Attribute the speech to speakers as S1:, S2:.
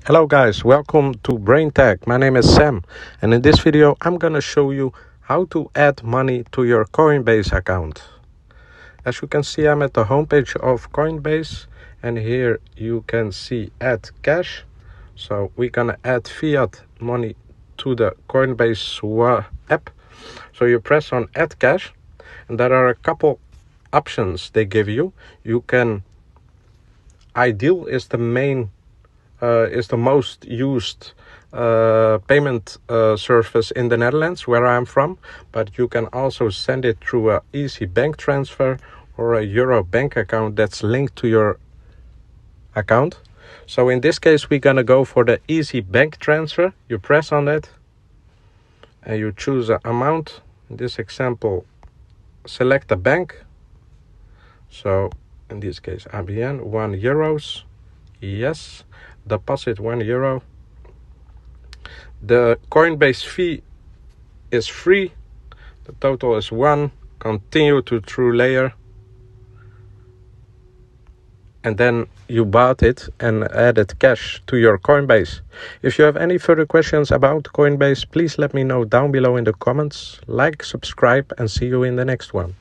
S1: Hello guys, welcome to Brain Tech. My name is Sam, and in this video I'm gonna show you how to add money to your Coinbase account. As you can see, I'm at the homepage of Coinbase, and here you can see add cash. So we're gonna add fiat money to the Coinbase app. So you press on add cash, and there are a couple options they give you. You can Ideal is the most used payment service in the Netherlands, where I'm from, but you can also send it through an easy bank transfer or a Euro bank account that's linked to your account. So in this case, we're gonna go for the easy bank transfer. You press on it and you choose an amount. In this example, select a bank. So in this case, ABN, €1. Yes. Deposit €1. The Coinbase fee is free. The total is 1. Continue to true layer. And then you bought it and added cash to your Coinbase. If you have any further questions about Coinbase, please let me know down below in the comments. Like, subscribe, and see you in the next one.